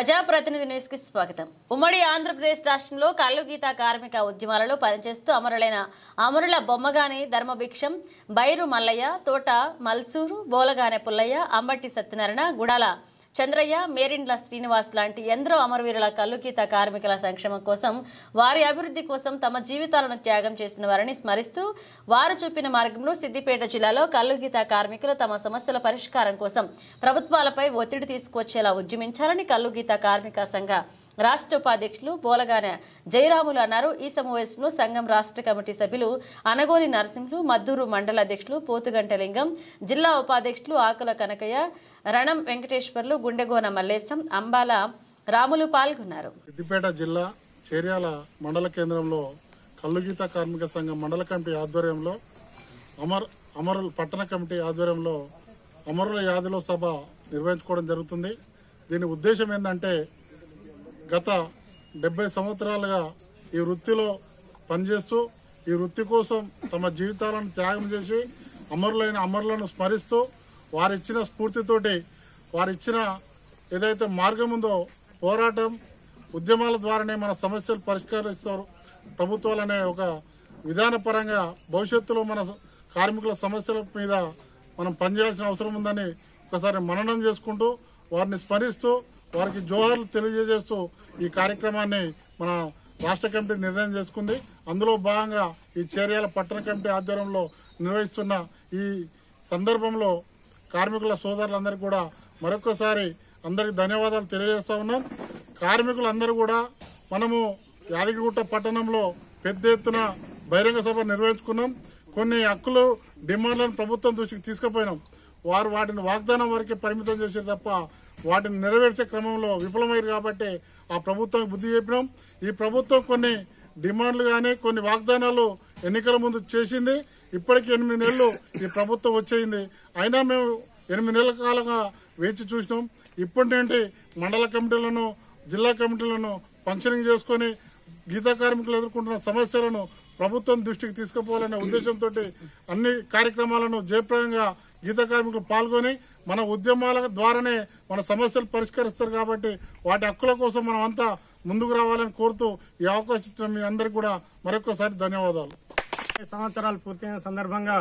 ప్రజాప్రతినిధి న్యూస్ కి స్వాగతం. ఉమ్మడి ఆంధ్రప్రదేశ్ రాష్ట్రంలో కల్లు గీత కార్మిక ఉద్యమాలలో పనిచేస్తూ అమరులైన అమరుల బొమ్మగాని ధర్మభిక్షం, బైరు మల్లయ్య, తోట మల్సూరు, బోలగానే పుల్లయ్య, అంబట్టి సత్యనారాయణ, గుడాల చంద్రయ్య, మేరిండ్ల శ్రీనివాస్ లాంటి ఎందరో అమరవీరుల కల్లు గీత కార్మికుల సంక్షేమం కోసం, వారి అభివృద్ధి కోసం తమ జీవితాలను త్యాగం చేసిన వారిని స్మరిస్తూ వారు చూపిన మార్గంలో సిద్దిపేట జిల్లాలో కల్లు గీత కార్మికులు తమ సమస్యల పరిష్కారం కోసం ప్రభుత్వాలపై ఒత్తిడి తీసుకొచ్చేలా ఉద్యమించాలని కల్లు గీత కార్మిక సంఘ రాష్ట్ర ఉపాధ్యక్షులు బోలగానే జయరాములు అన్నారు. ఈ సమావేశంలో సంఘం రాష్ట్ర కమిటీ సభ్యులు అనగోని నరసింహులు, మద్దూరు మండల అధ్యక్షులు పోతుగంట లింగం, జిల్లా ఉపాధ్యక్షులు ఆకుల కనకయ్య, రణం వెంకటేశ్వర్లు, గుండెగోన మల్లేశం, అంబాల రాములు పాల్గొన్నారు. సిద్దిపేట జిల్లా చేర్యాల మండల కేంద్రంలో కల్లు గీత కార్మిక సంఘం మండల కమిటీ ఆధ్వర్యంలో అమరుల పట్టణ కమిటీ ఆధ్వర్యంలో అమరుల యాదిలో సభ నిర్వహించుకోవడం జరుగుతుంది. దీని ఉద్దేశం ఏంటంటే గత 70 సంవత్సరాలుగా ఈ వృత్తిలో పనిచేస్తూ ఈ వృత్తి కోసం తమ జీవితాలను త్యాగం చేసి అమరులను స్మరిస్తూ వారిచ్చిన స్ఫూర్తితోటి వారిచ్చిన ఏదైతే మార్గం ఉందో పోరాటం ఉద్యమాల ద్వారానే మన సమస్యలు పరిష్కరిస్తారు ప్రభుత్వాలనే ఒక విధానపరంగా భవిష్యత్తులో మన కార్మికుల సమస్యల మీద మనం పనిచేయాల్సిన అవసరం ఉందని ఒకసారి మననం చేసుకుంటూ వారిని స్మరిస్తూ వారికి జోహార్లు తెలియజేస్తూ ఈ కార్యక్రమాన్ని మన రాష్ట్ర కమిటీ నిర్ణయం చేసుకుంది. అందులో భాగంగా ఈ చేర్యాల పట్టణ కమిటీ ఆధ్వర్యంలో నిర్వహిస్తున్న ఈ సందర్భంలో కార్మికుల సోదరులందరికీ కూడా మరొకసారి అందరికి ధన్యవాదాలు తెలియజేస్తా ఉన్నాం. కార్మికులందరూ కూడా మనము యాదగిరిగుట్ట పట్టణంలో పెద్ద ఎత్తున బహిరంగ సభ నిర్వహించుకున్నాం. కొన్ని హక్కులు డిమాండ్లను ప్రభుత్వం దృష్టికి తీసుకుపోయినాం. వారు వాటిని వాగ్దానం వరకే పరిమితం చేసే తప్ప వాటిని నెరవేర్చే క్రమంలో విఫలమయ్యారు కాబట్టి ఆ ప్రభుత్వానికి బుద్ధి చెప్పినాం. ఈ ప్రభుత్వం కొన్ని డిమాండ్లు కానీ కొన్ని వాగ్దానాలు ఎన్నికల ముందు చేసింది. ఇప్పటికి 8 నెలలు ఈ ప్రభుత్వం వచ్చేయింది. అయినా మేము 8 నెలల కాలంగా వేచి చూసినాం. ఇప్పటింటి మండల కమిటీలను జిల్లా కమిటీలను ఫంక్షనింగ్ చేసుకుని గీతా కార్మికులు ఎదుర్కొంటున్న సమస్యలను ప్రభుత్వం దృష్టికి తీసుకుపోవాలనే ఉద్దేశంతో అన్ని కార్యక్రమాలను జయప్రదంగా గీతా కార్మికులు పాల్గొని మన ఉద్యమాల ద్వారానే మన సమస్యలు పరిష్కరిస్తారు కాబట్టి వాటి హక్కుల కోసం మనం అంతా ముందుకు రావాలని కోరుతూ ఈ అవకాశం ఇచ్చిన మీ అందరికీ కూడా మరొకసారి ధన్యవాదాలు. సంవత్సరాలు పూర్తయిన సందర్భంగా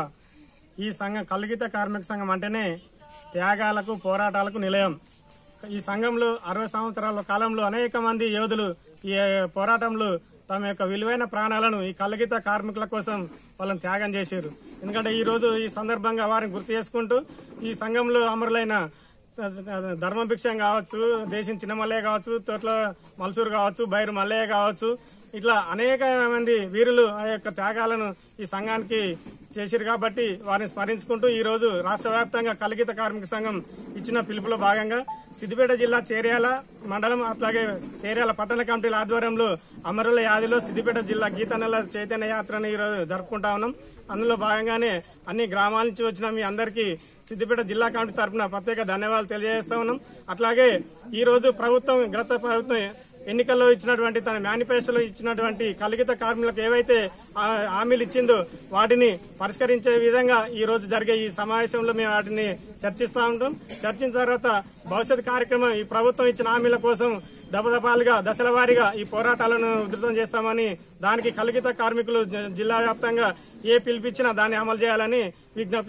ఈ సంఘం కల్లు గీత కార్మిక సంఘం అంటేనే త్యాగాలకు పోరాటాలకు నిలయం. ఈ సంఘంలో 60 సంవత్సరాల కాలంలో అనేక మంది యోధులు ఈ పోరాటంలో తమ యొక్క విలువైన ప్రాణాలను ఈ కల్లు గీత కార్మికుల కోసం వాళ్ళని త్యాగం చేశారు. ఎందుకంటే ఈ రోజు ఈ సందర్భంగా వారిని గుర్తు చేసుకుంటూ ఈ సంఘంలో అమరులైన ధర్మభిక్షం కావచ్చు, దేశం చిన్న మల్లయ్య కావచ్చు, తోట్ల మల్సూరు కావచ్చు, బైరు మల్లయ్య కావచ్చు, ఇట్లా అనేక మంది వీరులు ఆ యొక్క త్యాగాలను ఈ సంఘానికి చేశారు కాబట్టి వారిని స్మరించుకుంటూ ఈ రోజు రాష్ట్ర వ్యాప్తంగా కల్లు గీత కార్మిక సంఘం ఇచ్చిన పిలుపులో భాగంగా సిద్దిపేట జిల్లా చేర్యాల మండలం అట్లాగే చేర్యాల పట్టణ కమిటీల ఆధ్వర్యంలో అమరుల యాదిలో సిద్దిపేట జిల్లా గీతనెల చైతన్య యాత్రను ఈ రోజు జరుపుకుంటా ఉన్నాం. అందులో భాగంగానే అన్ని గ్రామాల నుంచి వచ్చిన మీ అందరికీ సిద్దిపేట జిల్లా కమిటీ తరఫున ప్రత్యేక ధన్యవాదాలు తెలియజేస్తా ఉన్నాం. అట్లాగే ఈ రోజు గత ప్రభుత్వం ఎన్నికల్లో ఇచ్చినటువంటి తన మేనిఫెస్టోలో ఇచ్చినటువంటి కల్లు గీత కార్మికులకు ఏవైతే హామీలు ఇచ్చిందో వాటిని పరిష్కరించే విధంగా ఈ రోజు జరిగే ఈ సమావేశంలో మేము వాటిని చర్చిస్తా ఉంటాం. చర్చించిన తర్వాత భవిష్యత్ కార్యక్రమం ఈ ప్రభుత్వం ఇచ్చిన హామీల కోసం దఫదఫాలుగా దశల వారీగా ఈ పోరాటాలను ఉధృతం చేస్తామని, దానికి కల్లు గీత కార్మికులు జిల్లా వ్యాప్తంగా ఏ పిలిపించినా దాన్ని అమలు చేయాలని విజ్ఞప్తి